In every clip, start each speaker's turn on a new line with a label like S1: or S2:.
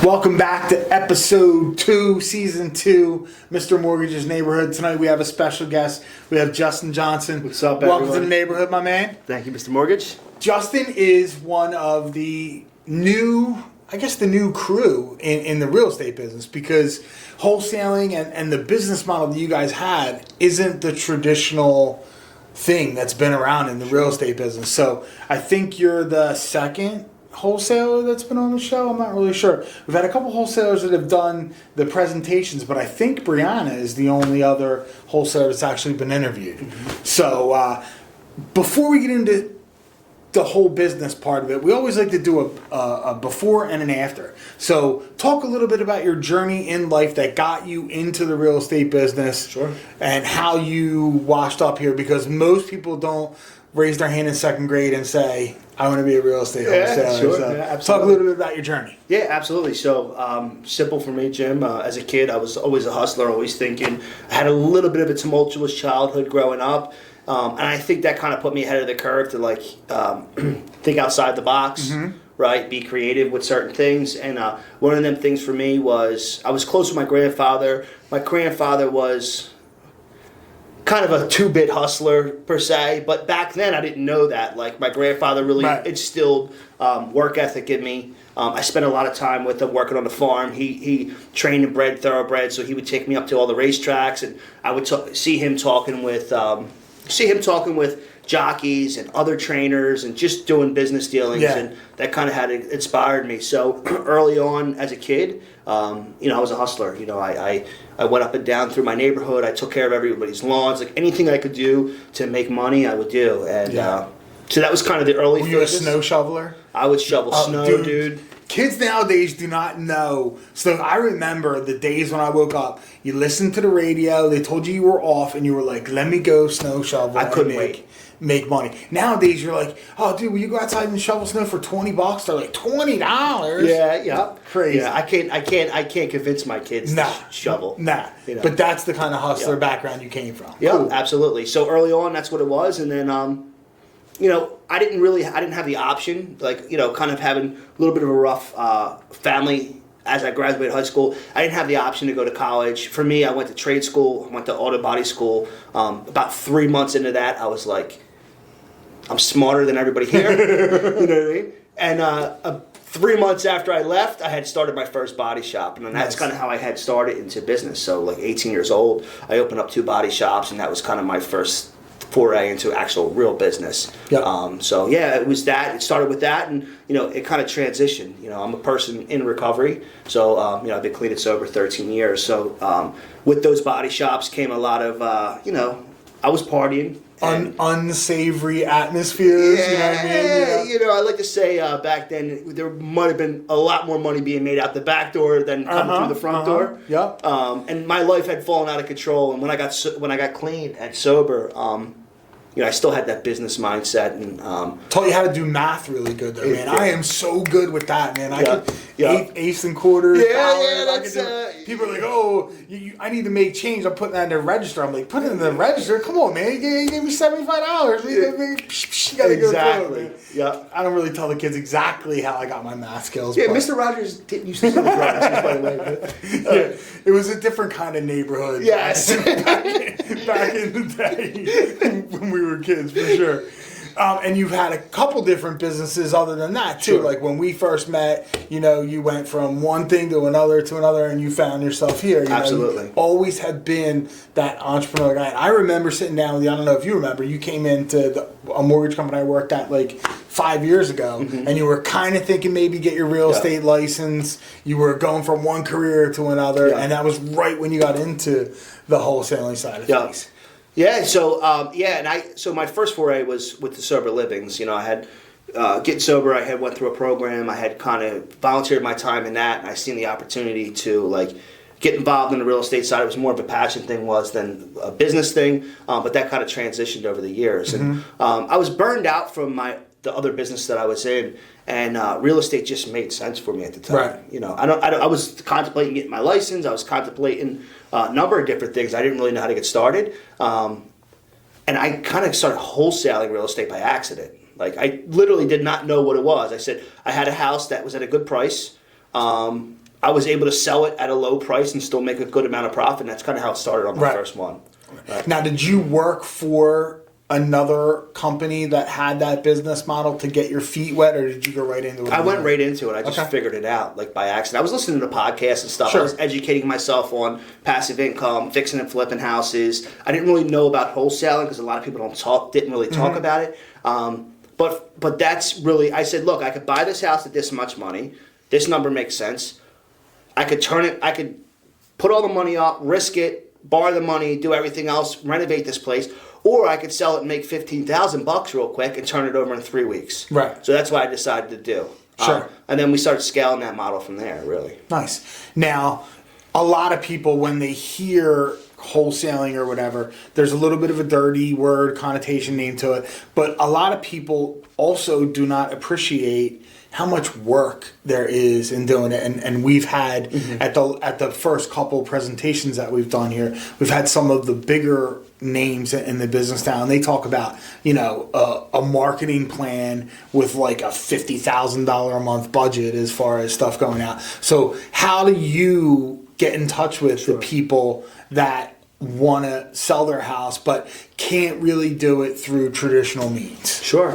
S1: Welcome back to episode 2, season 2, Mr. Mortgage's Neighborhood. Tonight we have a special guest. We have Justin Johnson.
S2: What's up,
S1: Welcome
S2: everyone?
S1: to the neighborhood, my man.
S2: Thank you, Mr. Mortgage.
S1: Justin is one of the new, the new crew in the real estate business, because wholesaling and the business model that you guys had isn't the traditional thing that's been around in the real estate business. So I think you're the second wholesaler that's been on the show. I'm not really sure. We've had a couple wholesalers that have done the presentations, but I think Brianna is the only other wholesaler that's actually been interviewed. Mm-hmm. So before we get into the whole business part of it, we always like to do a before and an after. So talk a little bit about your journey in life that got you into the real estate business.
S2: Sure.
S1: And how you washed up here, because most people don't raise their hand in second grade and say, I want to be a real estate wholesaler.
S2: Sure.
S1: So
S2: Yeah, absolutely.
S1: talk a little bit about your journey.
S2: Yeah, absolutely. So, simple for me, Jim. As a kid, I was always a hustler, always thinking. I had a little bit of a tumultuous childhood growing up. And I think that kind of put me ahead of the curve to think outside the box, right? Be creative with certain things. And one of them things for me was I was close with my grandfather. My grandfather was kind of a two-bit hustler per se, but back then I didn't know that. Like, my grandfather really instilled work ethic in me. I spent a lot of time with him working on the farm. He trained and bred thoroughbreds, so he would take me up to all the racetracks, and I would see him talking with jockeys and other trainers and just doing business dealings, and that kind of had inspired me. So early on as a kid, I was a hustler. I went up and down through my neighborhood. I took care of everybody's lawns. Like, anything I could do to make money, I would do. And so that was kind of the early
S1: Were you a
S2: phases.
S1: snow shoveler?
S2: I would shovel snow, dude.
S1: Kids nowadays do not know. So I remember the days when I woke up, you listened to the radio, they told you were off, and you were like, let me go snow shovel.
S2: I couldn't wait.
S1: Make money. Nowadays, you're like, oh, dude, will you go outside and shovel snow for $20? They're like, $20?
S2: Yeah.
S1: Crazy.
S2: Yeah, I can't convince my kids to shovel.
S1: Nah. But that's the kind of hustler background you came from.
S2: Yeah,
S1: Cool.
S2: Absolutely. So early on, that's what it was, and then I didn't have the option, kind of having a little bit of a rough family as I graduated high school. I didn't have the option to go to college. For me, I went to trade school, I went to auto body school. About 3 months into that, I was like, I'm smarter than everybody here. You know what I mean? And 3 months after I left, I had started my first body shop, and that's kind of how I had started into business. So, 18 years old, I opened up 2 body shops, and that was kind of my first foray into actual real business.
S1: Yep.
S2: It was that. It started with that, and it kind of transitioned. I'm a person in recovery, so I've been clean and sober 13 years. So with those body shops came a lot of I was partying.
S1: Unsavory atmospheres, you know what I mean?
S2: I like to say back then there might have been a lot more money being made out the back door than coming through the front door.
S1: Yep.
S2: And my life had fallen out of control. And when I got clean and sober, I still had that business mindset, and
S1: taught you how to do math really good, though, man. I am so good with that, man. I could eighths and quarters. People are like, "Oh, I need to make change. I'm putting that in the register." I'm like, "Put it in the register? Come on, man. You gave me $75. You gotta go through it, man."
S2: Yeah.
S1: I don't really tell the kids exactly how I got my math skills.
S2: Yeah,
S1: but
S2: Mr. Rogers didn't used to sell drugs, by the way.
S1: it was a different kind of neighborhood.
S2: Yes.
S1: back in the day when we were kids, for sure. And you've had a couple different businesses other than that, too.
S2: Sure.
S1: Like, when we first met, you went from one thing to another, and you found yourself here.
S2: Absolutely.
S1: You always have been that entrepreneur guy. And I remember sitting down with you. I don't know if you remember. You came into a mortgage company I worked at 5 years ago, and you were kind of thinking maybe get your real estate license. You were going from one career to another, and that was right when you got into the wholesaling side of things.
S2: Yeah, so so my first foray was with the Sober Livings. I had getting sober. I had went through a program. I had kind of volunteered my time in that, and I seen the opportunity to get involved in the real estate side. It was more of a passion thing than a business thing, but that kind of transitioned over the years. And I was burned out from the other business that I was in, and real estate just made sense for me at the time.
S1: Right.
S2: I was contemplating getting my license. I was contemplating a number of different things. I didn't really know how to get started, and I kind of started wholesaling real estate by accident. I literally did not know what it was. I said I had a house that was at a good price. I was able to sell it at a low price and still make a good amount of profit. And that's kind of how it started on my first one. Right.
S1: Now, did you work for another company that had that business model to get your feet wet, or did you go right into it?
S2: I went right into it. I just figured it out like by accident. I was listening to podcasts and stuff.
S1: Sure.
S2: I was educating myself on passive income, fixing and flipping houses. I didn't really know about wholesaling because a lot of people didn't really talk about it. But that's really, I said, look, I could buy this house at this much money. This number makes sense. I could turn it, I could put all the money up, risk it, borrow the money, do everything else, renovate this place, or I could sell it and make $15,000 real quick and turn it over in 3 weeks.
S1: Right.
S2: So that's what I decided to do.
S1: Sure.
S2: And then we started scaling that model from there, really.
S1: Nice. Now, a lot of people, when they hear wholesaling or whatever, there's a little bit of a dirty word connotation name to it, but a lot of people also do not appreciate how much work there is in doing it. And we've had at the first couple presentations that we've done here, we've had some of the bigger names in the business now, and they talk about, you know, a marketing plan with like a $50,000 a month budget as far as stuff going out. So how do you get in touch with the people that want to sell their house but can't really do it through traditional means?
S2: Sure.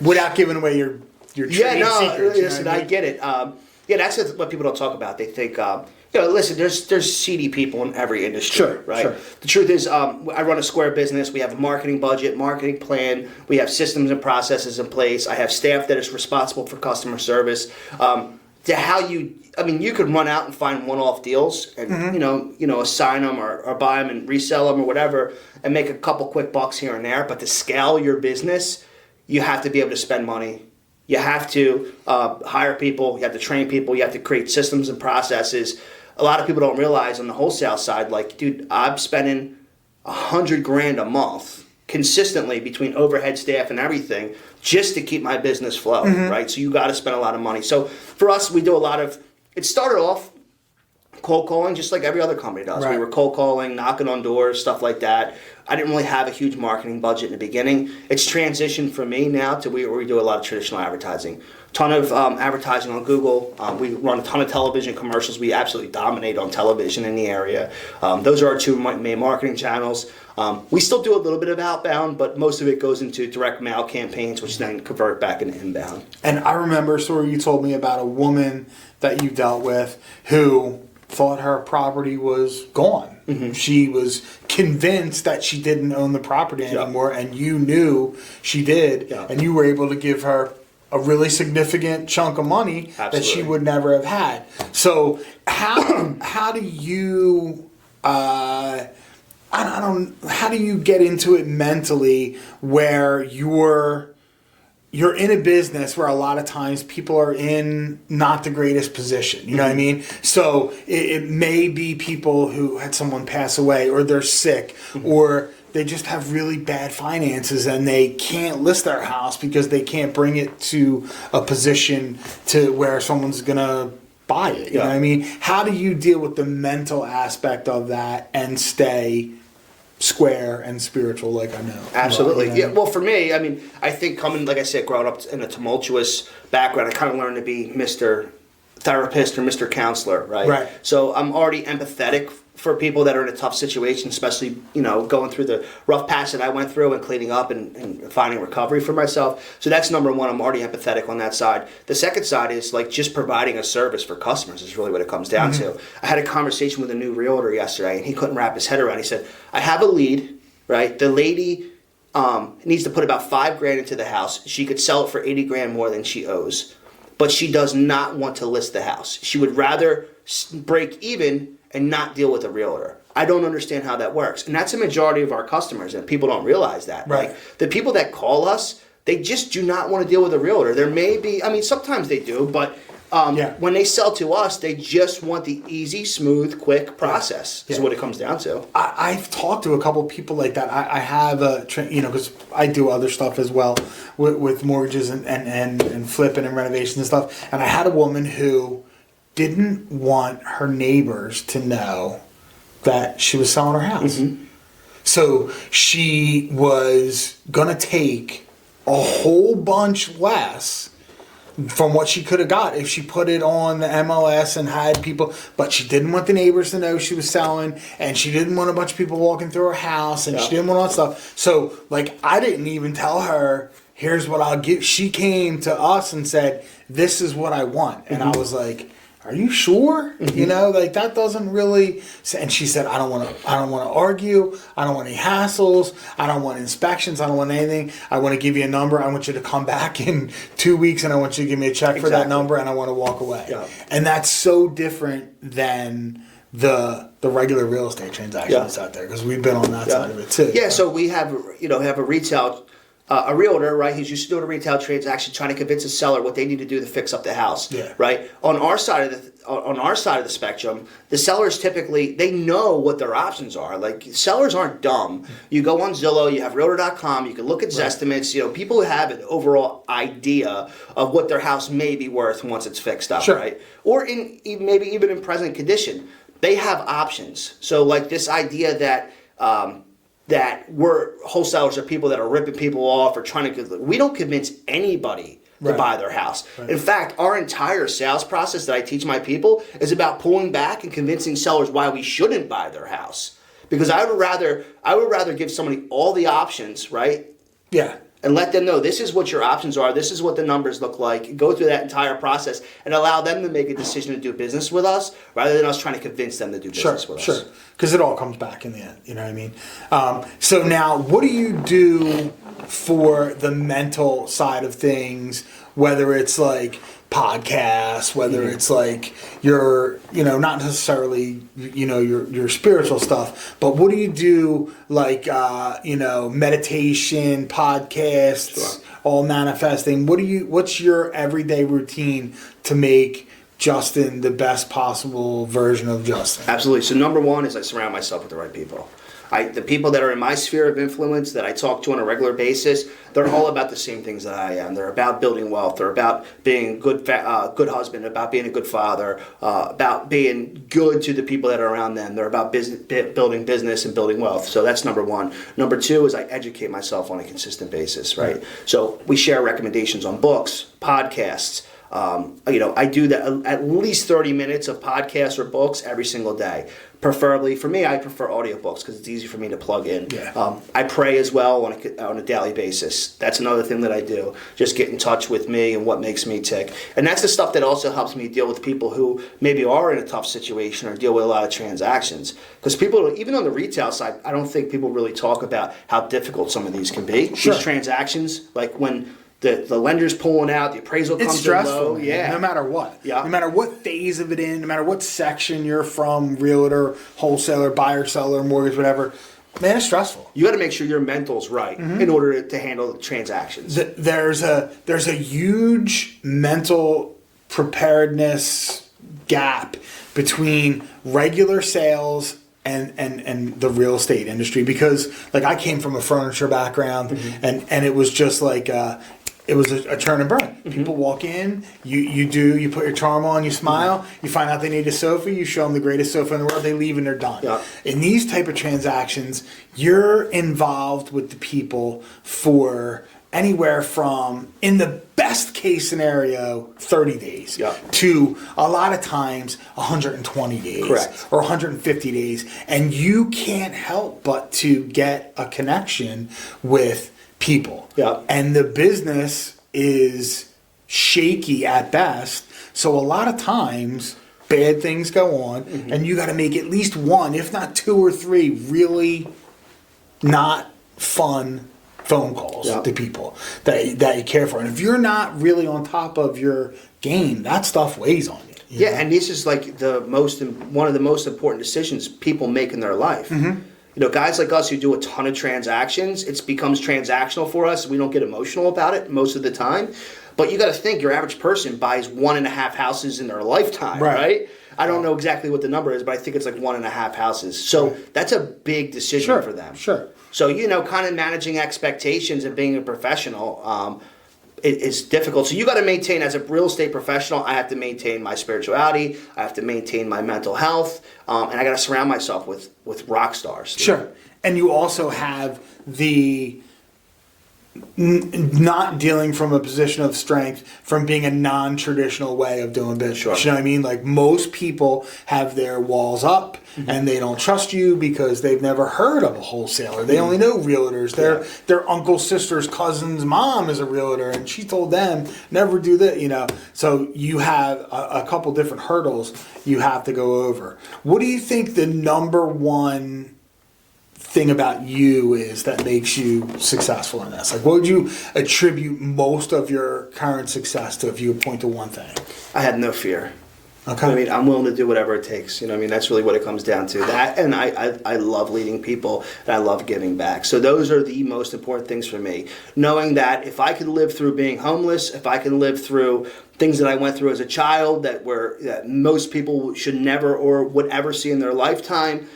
S1: Without giving away your trade secrets.
S2: Listen, I get it. That's what people don't talk about. They think, listen, there's seedy people in every industry,
S1: Sure,
S2: right?
S1: sure.
S2: The truth is, I run a Square business. We have a marketing budget, marketing plan. We have systems and processes in place. I have staff that is responsible for customer service. You could run out and find one-off deals and assign them or buy them and resell them or whatever and make a couple quick bucks here and there. But to scale your business, you have to be able to spend money. You have to hire people. You have to train people. You have to create systems and processes. A lot of people don't realize on the wholesale side, like, dude, I'm spending $100,000 a month consistently between overhead staff and everything just to keep my business flow, right? So you got to spend a lot of money. So for us, we do a lot of. It started off cold calling, just like every other company does.
S1: Right.
S2: We were cold calling, knocking on doors, stuff like that. I didn't really have a huge marketing budget in the beginning. It's transitioned for me now to where we do a lot of traditional advertising. Ton of advertising on Google. We run a ton of television commercials. We absolutely dominate on television in the area. Those are our two main marketing channels. We still do a little bit of outbound, but most of it goes into direct mail campaigns, which then convert back into inbound.
S1: And I remember a story you told me about a woman that you dealt with who thought her property was gone. She was convinced that she didn't own the property anymore, and you knew she did, and you were able to give her a really significant chunk of money that she would never have had. So how do you how do you get into it mentally where you're in a business where a lot of times people are in not the greatest position, you know what I mean? So it may be people who had someone pass away, or they're sick, or they just have really bad finances and they can't list their house because they can't bring it to a position to where someone's gonna buy it, you know what I mean? How do you deal with the mental aspect of that and stay square and spiritual, like I know?
S2: Absolutely.
S1: Well, you know?
S2: Yeah. Well, for me, I mean, I think coming, like I said, growing up in a tumultuous background, I kind of learned to be Mr. Therapist or Mr. Counselor, right?
S1: Right.
S2: So I'm already empathetic for people that are in a tough situation, especially, going through the rough patch that I went through and cleaning up and finding recovery for myself. So that's number one. I'm already empathetic on that side. The second side is like just providing a service for customers is really what it comes down to. I had a conversation with a new realtor yesterday, and he couldn't wrap his head around. He said, I have a lead, right? The lady needs to put about $5,000 into the house. She could sell it for $80,000 more than she owes, but she does not want to list the house. She would rather break even and not deal with a realtor. I don't understand how that works. And that's a majority of our customers, and people don't realize that.
S1: Right.
S2: Like, the people that call us, they just do not want to deal with a realtor. There may be, sometimes they do, but when they sell to us, they just want the easy, smooth, quick process is what it comes down to.
S1: I've talked to a couple people like that. I have because I do other stuff as well with mortgages and flipping and renovation and stuff. And I had a woman who didn't want her neighbors to know that she was selling her house. So she was going to take a whole bunch less from what she could have got if she put it on the MLS and had people, but she didn't want the neighbors to know she was selling, and she didn't want a bunch of people walking through her house, and she didn't want all that stuff. So, like, I didn't even tell her, here's what I'll give. She came to us and said, this is what I want. And I was like, are you sure? You know, like, that doesn't really. And she said, I don't want to argue. I don't want any hassles. I don't want inspections. I don't want anything. I want to give you a number. I want you to come back in 2 weeks, and I want you to give me a check for that number, and I want to walk away.
S2: Yeah.
S1: And that's so different than the regular real estate transactions out there, because we've been on that side of it too.
S2: Yeah, so we have a retail. A realtor, right? He's used to doing a retail transaction, trying to convince a seller what they need to do to fix up the house.
S1: Yeah.
S2: Right. On our side of the spectrum, the sellers typically, they know what their options are. Like, sellers aren't dumb. You go on Zillow, you have Realtor.com, you can look at Zestimates. You know, people have an overall idea of what their house may be worth once it's fixed up, right? Or maybe even in present condition, they have options. So, like, this idea that we're wholesalers are people that are ripping people off or trying to. We don't convince anybody to buy their house. In fact, our entire sales process that I teach my people is about pulling back and convincing sellers why we shouldn't buy their house. Because I would rather give somebody all the options, right?
S1: Yeah.
S2: And let them know this is what your options are, this is what the numbers look like, go through that entire process and allow them to make a decision to do business with us rather than us trying to convince them to do business with us.
S1: Sure, because it all comes back in the end, you know what I mean? So now, what do you do for the mental side of things, whether it's like podcasts, whether it's like your, not necessarily, your spiritual stuff, but what do you do, like, meditation, podcasts, all manifesting? What's your everyday routine to make Justin the best possible version of Justin?
S2: Absolutely. So number one is I surround myself with the right people. The people that are in my sphere of influence that I talk to on a regular basis, they're all about the same things that I am. They're about building wealth. They're about being a good husband, about being a good father, about being good to the people that are around them. They're about building business and building wealth. So that's number one. Number two is I educate myself on a consistent basis, right? So we share recommendations on books, podcasts. I do that at least 30 minutes of podcasts or books every single day. Preferably, for me, I prefer audiobooks because it's easy for me to plug in.
S1: Yeah.
S2: I pray as well on a daily basis. That's another thing that I do. Just get in touch with me and what makes me tick. And that's the stuff that also helps me deal with people who maybe are in a tough situation or deal with a lot of transactions. Because people, even on the retail side, I don't think people really talk about how difficult some of these can be.
S1: Sure.
S2: These transactions, like when the lender's pulling out, the appraisal comes in
S1: stressful,
S2: low. Yeah.
S1: No matter what.
S2: Yeah.
S1: No matter what phase of it in, no matter what section you're from, realtor, wholesaler, buyer, seller, mortgage, whatever, man, it's stressful.
S2: You got to make sure your mental's right in order to handle transactions.
S1: There's a huge mental preparedness gap between regular sales and the real estate industry, because like I came from a furniture background and it was just like it was a turn and burn. People walk in, you put your charm on, you smile, you find out they need a sofa, you show them the greatest sofa in the world, they leave and they're done.
S2: Yeah.
S1: In these type of transactions, you're involved with the people for anywhere from, in the best case scenario, 30 days to a lot of times 120 days.
S2: Correct.
S1: Or 150 days. And you can't help but to get a connection with people.
S2: Yeah.
S1: And the business is shaky at best. So a lot of times bad things go on and you got to make at least one, if not two or three, really not fun phone calls to people that you care for. And if you're not really on top of your game, that stuff weighs on you. You know?
S2: And this is like one of the most important decisions people make in their life. Guys like us who do a ton of transactions, it becomes transactional for us. We don't get emotional about it most of the time. But you got to think, your average person buys 1.5 houses in their lifetime, right? I don't know exactly what the number is, but I think it's like 1.5 houses. So that's a big decision for them.
S1: Sure.
S2: So, kind of managing expectations and being a professional is difficult. So you got to maintain, as a real estate professional, I have to maintain my spirituality, I have to maintain my mental health, and I got to surround myself with rock stars.
S1: Sure. And you also have the not dealing from a position of strength from being a non-traditional way of doing business.
S2: Sure.
S1: You know what I mean? Like most people have their walls up and they don't trust you because they've never heard of a wholesaler. They only know realtors. Their uncle, sister's cousin's mom is a realtor and she told them never do that, you know. So you have a couple different hurdles you have to go over. What do you think the number one thing about you is that makes you successful in this? Like, what would you attribute most of your current success to if you would point to one thing?
S2: I had no fear.
S1: Okay.
S2: I mean, I'm willing to do whatever it takes. You know, I mean, that's really what it comes down to. That, and I love leading people, and I love giving back. So those are the most important things for me. Knowing that if I could live through being homeless, if I can live through things that I went through as a child that most people should never or would ever see in their lifetime,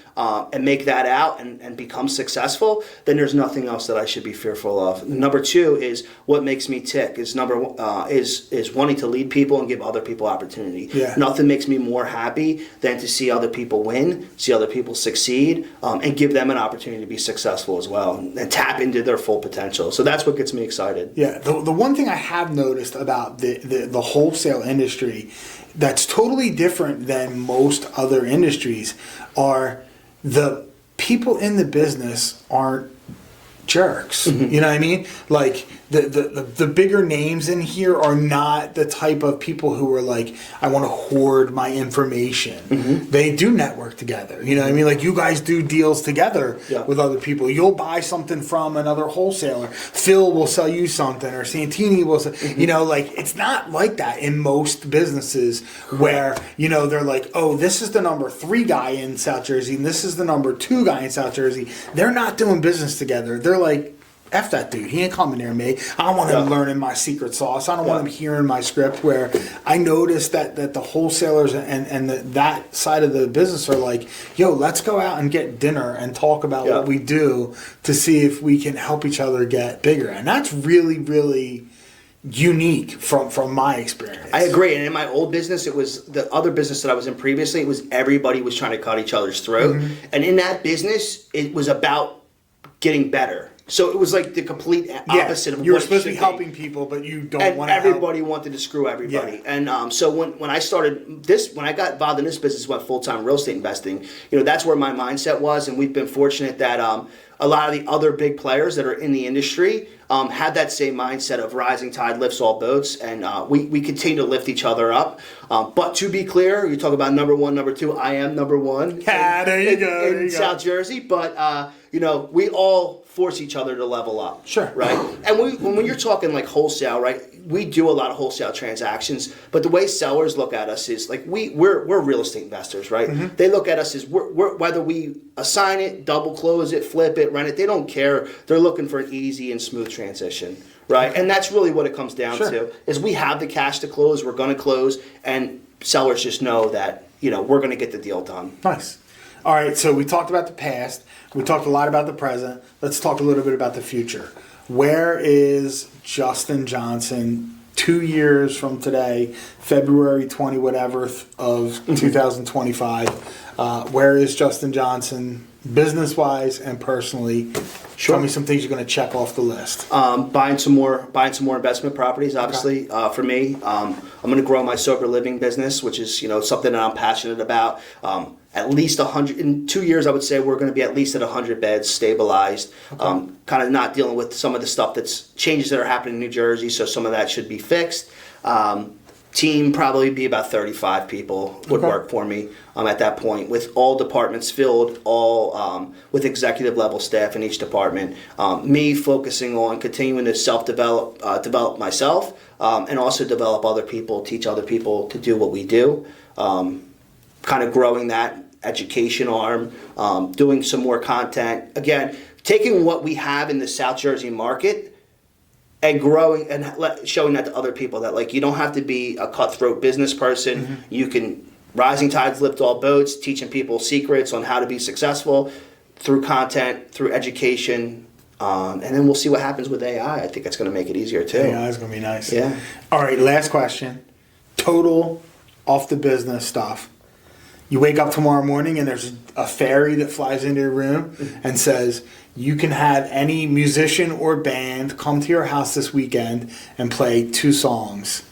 S2: and make that out and become successful, then there's nothing else that I should be fearful of. Number two is what makes me tick. Is wanting to lead people and give other people opportunity.
S1: Yeah.
S2: Nothing makes me more happy than to see other people win, see other people succeed, and give them an opportunity to be successful as well and tap into their full potential. So that's what gets me excited.
S1: Yeah, the one thing I have noticed about the wholesale industry that's totally different than most other industries are the people in the business aren't jerks. You know what I mean? Like the bigger names in here are not the type of people who are like, I want to hoard my information. They do network together. You know what I mean? Like you guys do deals together with other people. You'll buy something from another wholesaler. Phil will sell you something, or Santini will sell, you know, like it's not like that in most businesses where, you know, they're like, oh, this is the number 3 guy in South Jersey and this is the number 2 guy in South Jersey. They're not doing business together. They're like, F that dude. He ain't coming near me. I don't want him learning my secret sauce. I don't want him hearing my script. Where I noticed that the wholesalers and that side of the business are like, yo, let's go out and get dinner and talk about what we do to see if we can help each other get bigger. And that's really, really unique from my experience.
S2: I agree. And in my old business, it was the other business that I was in previously, it was everybody was trying to cut each other's throat. And in that business, it was about getting better. So it was like the complete opposite of what
S1: you were supposed to be
S2: be
S1: helping people, but you don't
S2: and
S1: want to
S2: everybody wanted to screw everybody. And so when I started this, when I got involved in this business, went full-time real estate investing, you know, that's where my mindset was. And we've been fortunate that a lot of the other big players that are in the industry had that same mindset of rising tide lifts all boats. And we continue to lift each other up. But to be clear, you talk about number 1, number 2, I am number 1
S1: there you go.
S2: in South Jersey. But, you know, we all force each other to level up.
S1: Sure.
S2: Right? And when you're talking like wholesale, right, we do a lot of wholesale transactions, but the way sellers look at us is like we're real estate investors, right? They look at us as we're whether we assign it, double close it, flip it, rent it, they don't care. They're looking for an easy and smooth transition. Right? And that's really what it comes down to is we have the cash to close, we're going to close, and sellers just know that, you know, we're going to get the deal done.
S1: Nice. All right, so we talked about the past. We talked a lot about the present. Let's talk a little bit about the future. Where is Justin Johnson 2 years from today, February 20 whatever of 2025? Where is Justin Johnson business-wise and personally? Show me some things you're going to check off the list.
S2: Buying some more investment properties. Obviously, for me, I'm going to grow my sober living business, which is, you know, something that I'm passionate about. At least 100 in 2 years. I would say we're going to be at least at 100 beds, stabilized. Kind of not dealing with some of the stuff that's changes that are happening in New Jersey. So some of that should be fixed. Team probably be about 35 people would work for me at that point, with all departments filled, all with executive level staff in each department. Me focusing on continuing to develop myself, and also develop other people, teach other people to do what we do. Kind of growing that education arm, doing some more content. Again, taking what we have in the South Jersey market and growing and showing that to other people that, like, you don't have to be a cutthroat business person. You can, rising tides lift all boats, teaching people secrets on how to be successful through content, through education. And then we'll see what happens with AI. I think it's going to make it easier too.
S1: AI is going to be nice.
S2: Yeah.
S1: All right, last question. Total off the business stuff. You wake up tomorrow morning and there's a fairy that flies into your room and says, you can have any musician or band come to your house this weekend and play 2 songs.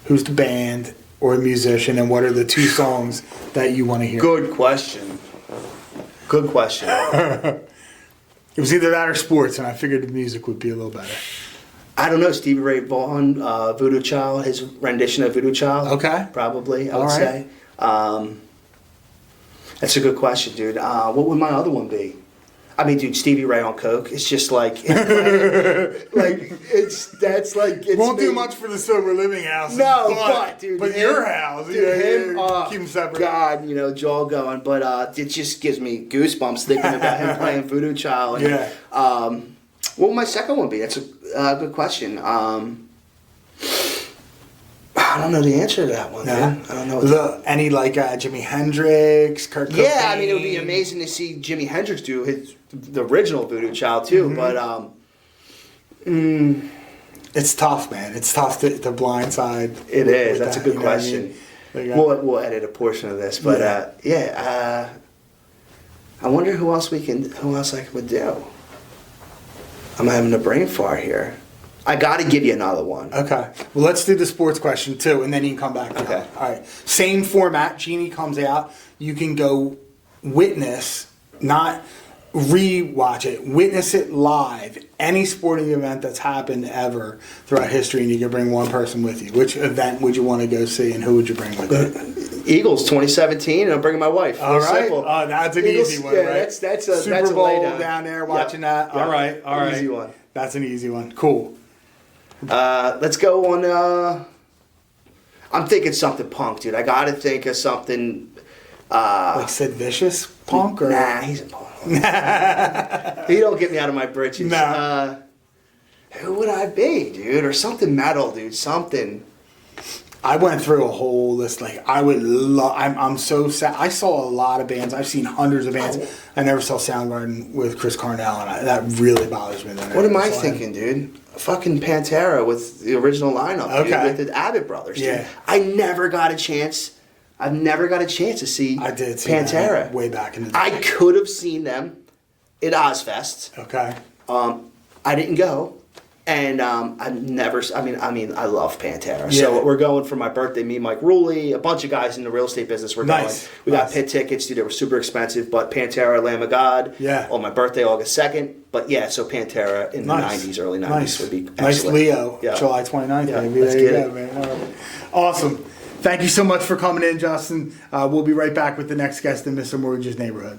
S1: Who's the band or musician, and what are the 2 songs that you want to hear?
S2: Good question. Good question.
S1: It was either that or sports, and I figured the music would be a little better.
S2: I don't know, Stevie Ray Vaughan, Voodoo Child, his rendition of Voodoo Child.
S1: Okay.
S2: Probably, I would
S1: All
S2: say. That's a good question, dude. What would my other one be? I mean, dude, Stevie Ray on coke. It's just like, it's
S1: Won't do
S2: me.
S1: much for the sober living house.
S2: No, but dude,
S1: but
S2: him-
S1: your house,
S2: dude,
S1: him,
S2: him,
S1: keep them separate.
S2: God, jaw going, but it just gives me goosebumps thinking about him playing Voodoo Child. And,
S1: Yeah.
S2: what would my second one be? That's a good question. I don't know the answer to that one, man. I don't know.
S1: Any like Jimi Hendrix, Kurt Cobain?
S2: Yeah, I mean, it would be amazing to see Jimi Hendrix do the original Voodoo Child too, but
S1: It's tough, man. It's tough to blindside.
S2: it is.
S1: with
S2: That's a
S1: that,
S2: good
S1: you know what I
S2: question.
S1: mean?
S2: We'll edit a portion of this, but I wonder who else I would do. I'm having a brain fart here. I got to give you another one.
S1: Okay. Well, let's do the sports question too, and then you can come back.
S2: Okay.
S1: All right. Same format. Genie comes out. You can go witness, not re-watch it. Witness it live. Any sporting event that's happened ever throughout history, and you can bring one person with you. Which event would you want to go see, and who would you bring with you?
S2: Eagles 2017, and I'm bringing my wife.
S1: All right.
S2: Simple.
S1: Oh, that's an
S2: Eagles,
S1: easy one,
S2: yeah,
S1: right?
S2: That's a
S1: Super
S2: that's a
S1: Bowl
S2: laydown.
S1: down there
S2: Yep.
S1: watching that.
S2: Yep.
S1: All right. All right.
S2: Easy one.
S1: That's an easy one. Cool.
S2: Let's go on. I'm thinking something punk, dude. I got to think of something.
S1: Like Sid Vicious punk or
S2: Nah, he's a punk. He don't get me out of my britches.
S1: No.
S2: Who would I be, dude? Or something metal, dude. Something.
S1: I went through a whole list. Like I would love. I'm so sad. I saw a lot of bands. I've seen hundreds of bands. I never saw Soundgarden with Chris Cornell, and that really bothers me.
S2: What am I thinking, dude? Fucking Pantera with the original lineup, dude,
S1: Okay.
S2: with the Abbott brothers. Dude.
S1: Yeah.
S2: I never got a chance. I've never got a chance to see
S1: I did see
S2: Pantera
S1: that way back in the day.
S2: I could have seen them at Ozfest.
S1: Okay.
S2: I didn't go, and I've never. I mean, I love Pantera.
S1: Yeah.
S2: So we're going for my birthday. Me, Mike Ruley, a bunch of guys in the real estate business. We're
S1: Nice.
S2: going. We got
S1: Nice.
S2: pit tickets, dude. They were super expensive, but Pantera, Lamb of God.
S1: Yeah.
S2: On my birthday, August 2nd. But yeah, so Pantera in
S1: Nice.
S2: the 90s, early 90s
S1: Nice.
S2: would be
S1: Nice
S2: excellent.
S1: Leo.
S2: Yeah.
S1: July 29th,
S2: Yeah,
S1: baby.
S2: let's
S1: There you
S2: get
S1: go,
S2: it.
S1: man. All right. Awesome. Thank you so much for coming in, Justin. We'll be right back with the next guest in Mr. Mortgage's Neighborhood.